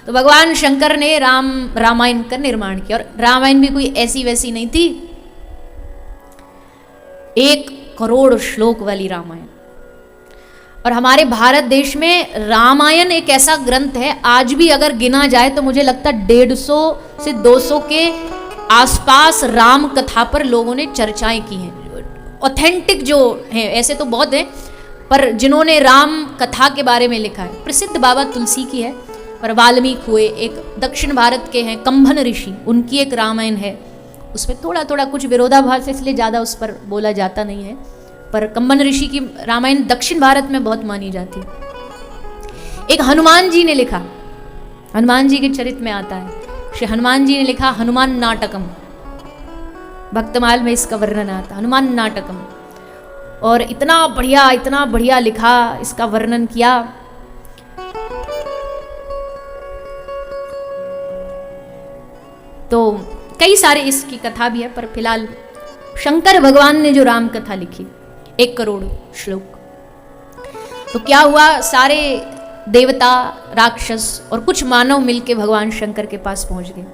तो भगवान शंकर ने रामायण का निर्माण किया। और रामायण भी कोई ऐसी वैसी नहीं थी, 1 करोड़ श्लोक वाली रामायण। और हमारे भारत देश में रामायण एक ऐसा ग्रंथ है, आज भी अगर गिना जाए तो मुझे लगता है 150 से 200 के आसपास राम कथा पर लोगों ने चर्चाएं की हैं। ऑथेंटिक जो है, ऐसे तो बहुत है, पर जिन्होंने राम कथा के बारे में लिखा है, प्रसिद्ध बाबा तुलसी की है, पर वाल्मीकि हुए, एक दक्षिण भारत के हैं कंभन ऋषि, उनकी एक रामायण है। उसमें थोड़ा थोड़ा कुछ विरोधाभास है, इसलिए ज़्यादा उस पर बोला जाता नहीं है, पर कंभन ऋषि की रामायण दक्षिण भारत में बहुत मानी जाती है। एक हनुमान जी ने लिखा, हनुमान जी के चरित्र में आता है, श्री हनुमान जी ने लिखा हनुमान नाटकम, भक्तमाल में इसका वर्णन आता, हनुमान नाटकम। और इतना बढ़िया लिखा, इसका वर्णन किया। तो कई सारे इसकी कथा भी है, पर फिलहाल शंकर भगवान ने जो राम कथा लिखी, 1 करोड़ श्लोक। तो क्या हुआ, सारे देवता, राक्षस और कुछ मानव मिलके भगवान शंकर के पास पहुंच गए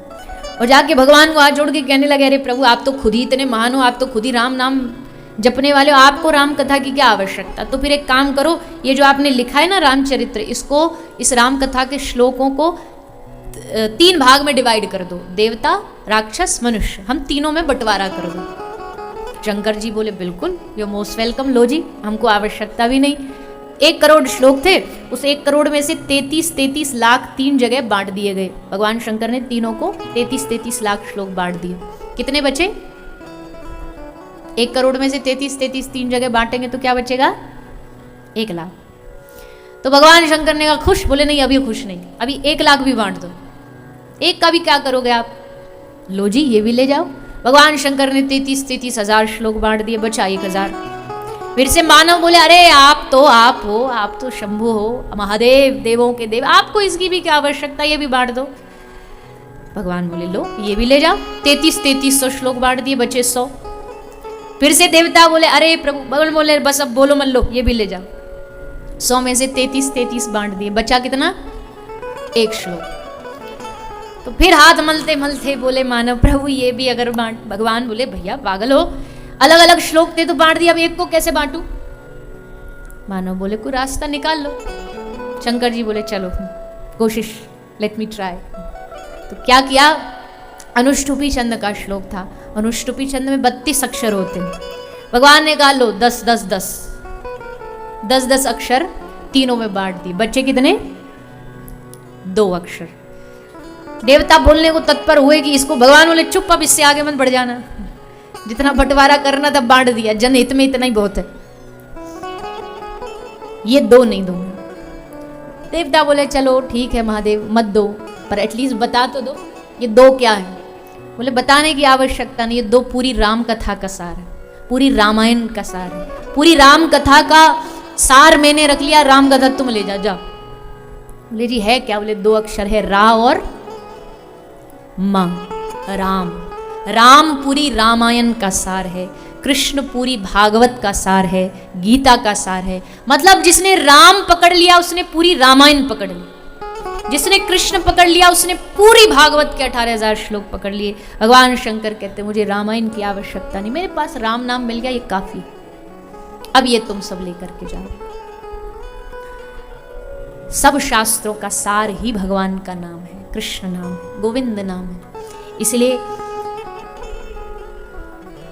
और जाके भगवान को हाथ जोड़ के कहने लगे, अरे प्रभु, आप तो खुद ही इतने महान हो, आप तो खुद ही राम नाम जपने वाले हो, आपको राम कथा की क्या आवश्यकता। तो फिर एक काम करो, ये जो आपने लिखा है ना रामचरित्र, इसको, इस राम कथा के श्लोकों को 3 भाग में डिवाइड कर दो, देवता, राक्षस, मनुष्य, हम तीनों में बंटवारा कर दो। शंकर जी बोले बिल्कुल, यू मोस्ट वेलकम, लो जी, हमको आवश्यकता भी नहीं। 1 करोड़ श्लोक थे, उस 1 करोड़ में से 33 लाख 3 जगह बांट दिए गए। भगवान शंकर ने तीनों को 33 लाख श्लोक बांट दिए। कितने बचे? 1 करोड़ में से 33 3 जगह बांटेंगे तो क्या बचेगा? 1 लाख। तो भगवान शंकर ने कहा खुश? बोले नहीं, अभी खुश नहीं, अभी 1 लाख भी बांट दो। 1 का भी क्या करोगे आप? लो जी, ये भी ले जाओ। भगवान शंकर ने 33 हजार श्लोक बांट दिए, बचा 1000। फिर से मानव बोले, अरे आप हो, आप तो शंभु हो, महादेव, देवों के देव, आपको इसकी भी क्या आवश्यकता, ये भी बांट दो। भगवान बोले लो, ये भी ले जाओ। 3300 श्लोक बांट दिए, बचे 100। फिर से देवता बोले, अरे प्रभु, भगवान बोले बस अब बोलो मत, लो ये भी ले जाओ। 100 में से 33 बांट दिए, बचा कितना? 1 श्लोक। तो फिर हाथ मलते मलते बोले मानव, प्रभु ये भी अगर बांट। भगवान बोले भैया पागल हो, अलग अलग श्लोक थे तो बांट दिया, अब 1 को कैसे बांटू? मानव बोले कोई रास्ता निकाल लो। शंकर जी बोले चलो कोशिश, लेट मी ट्राई। तो क्या किया? अनुष्टुपी छंद का श्लोक था। अनुष्टुपी छंद में 32 अक्षर होते हैं। भगवान ने कहा लो 10 अक्षर तीनों में बांट दिए, बच्चे कितने? 2 अक्षर। देवता बोलने को तत्पर हुए कि इसको, भगवान बोले चुप, अब इससे आगे मत बढ़ जाना, जितना बंटवारा करना था बांट दिया, जनहित में इतना ही बहुत है, ये 2 नहीं दूंगा। देवता बोले चलो ठीक है महादेव, मत दो, पर एटलीस्ट बता तो दो ये 2 क्या है। बोले बताने की आवश्यकता नहीं, ये 2 पूरी राम कथा का सार है, पूरी रामायण का सार है, पूरी राम कथा का सार मैंने रख लिया, राम कथा तुम ले जा, जाओ। बोले जी है क्या? बोले 2 अक्षर है, रा और मां, राम। राम पूरी रामायण का सार है, कृष्ण पूरी भागवत का सार है, गीता का सार है। मतलब जिसने राम पकड़ लिया उसने पूरी रामायण पकड़ ली, जिसने कृष्ण पकड़ लिया उसने पूरी भागवत के 18,000 श्लोक पकड़ लिए। भगवान शंकर कहते मुझे रामायण की आवश्यकता नहीं, मेरे पास राम नाम मिल गया, ये काफी, अब ये तुम सब लेकर के जाओ। सब शास्त्रों का सार ही भगवान का नाम है, कृष्ण नाम है, गोविंद नाम है। इसलिए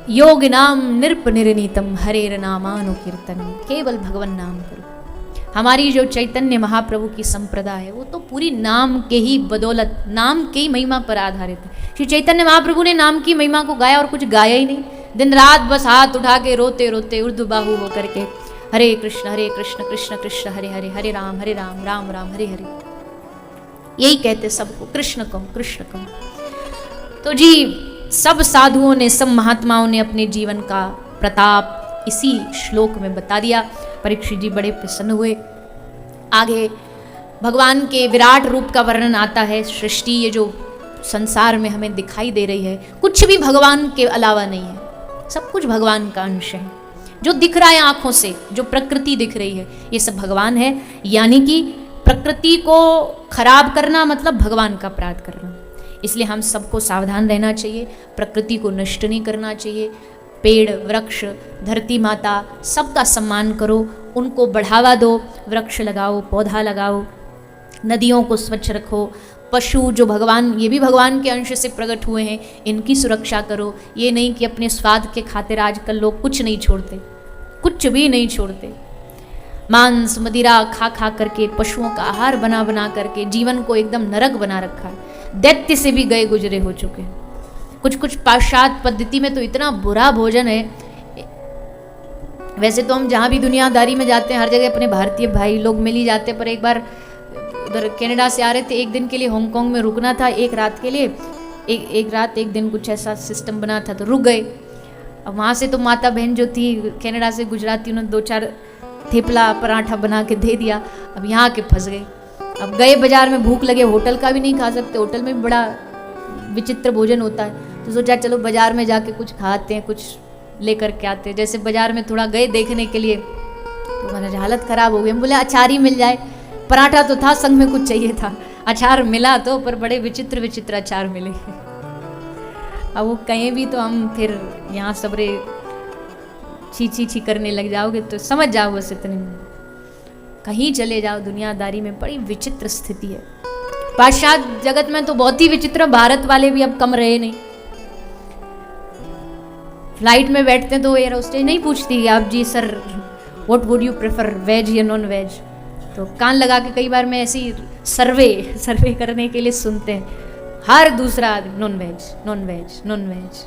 योग नाम नृप निर्णीतम हरेर नामानुकीर्तन, केवल भगवान नाम करो। हमारी जो चैतन्य महाप्रभु की संप्रदाय है वो तो पूरी नाम के ही बदौलत, नाम के ही महिमा पर आधारित है। श्री चैतन्य महाप्रभु ने नाम की महिमा को गाया और कुछ गाया ही नहीं, दिन रात बस हाथ उठा के रोते रोते ऊर्ध्वबाहु होकर के हरे कृष्ण कृष्ण कृष्ण हरे हरे, हरे राम राम राम हरे हरे, यही कहते सबको, कृष्ण कहो कृष्ण कहो। तो जी सब साधुओं ने, सब महात्माओं ने अपने जीवन का प्रताप इसी श्लोक में बता दिया। परीक्षित जी बड़े प्रसन्न हुए। आगे भगवान के विराट रूप का वर्णन आता है। सृष्टि ये जो संसार में हमें दिखाई दे रही है, कुछ भी भगवान के अलावा नहीं है, सब कुछ भगवान का अंश है। जो दिख रहा है आंखों से, जो प्रकृति दिख रही है, ये सब भगवान है। यानी कि प्रकृति को खराब करना मतलब भगवान का अपराध करना। इसलिए हम सबको सावधान रहना चाहिए, प्रकृति को नष्ट नहीं करना चाहिए। पेड़, वृक्ष, धरती माता सबका सम्मान करो, उनको बढ़ावा दो, वृक्ष लगाओ, पौधा लगाओ, नदियों को स्वच्छ रखो। पशु जो भगवान, ये भी भगवान के अंश से प्रकट हुए हैं, इनकी सुरक्षा करो। ये नहीं कि अपने स्वाद के खातिर आजकल लोग कुछ नहीं छोड़ते, कुछ भी नहीं छोड़ते। मांस मदिरा खा खा करके, पशुओं का आहार बना बना करके जीवन को एकदम नरक बना रखा है। दैत्य से भी गए गुजरे हो चुके हैं। कुछ कुछ पाश्चात्य पद्धति में तो इतना बुरा भोजन है। वैसे तो हम जहाँ भी दुनियादारी में जाते हैं हर जगह अपने भारतीय भाई लोग मिल ही जाते हैं, पर एक बार उधर कनाडा से आ रहे थे, एक दिन के लिए हांगकांग में रुकना था, एक रात के लिए, एक रात एक दिन कुछ ऐसा सिस्टम बना था, तो रुक गए। अब वहाँ से तो माता बहन जो थी कनाडा से गुजराती, उन्होंने 2-4 थेपला पराठा बना के दे दिया। अब यहाँ के फंस गए। अब गए बाजार में, भूख लगे, होटल का भी नहीं खा सकते, होटल में भी बड़ा विचित्र भोजन होता है। तो सोचा चलो बाजार में जाके कुछ खाते हैं, कुछ लेकर के आते हैं। जैसे बाजार में थोड़ा गए देखने के लिए, तो हमारा हालत ख़राब हो गई। हम बोले अचार ही मिल जाए, पराठा तो था, संग में कुछ चाहिए था, अचार मिला तो, पर बड़े विचित्र विचित्र अचार मिले। अब वो कहीं भी तो हम फिर यहाँ सबरे छी छी छी करने लग जाओगे तो समझ जाओ, बस इतने कहीं चले जाओ दुनियादारी में बड़ी विचित्र स्थिति है। पाश्चात्य जगत में तो बहुत ही विचित्र, भारत वाले भी अब कम रहे नहीं। फ्लाइट में बैठते हैं तो एयर होस्टेस नहीं पूछती आप जी sir what would you prefer, veg या नॉन वेज। तो कान लगा के कई बार मैं ऐसी सर्वे करने के लिए सुनते हैं, हर दूसरा आदमी non veg non veg non veg.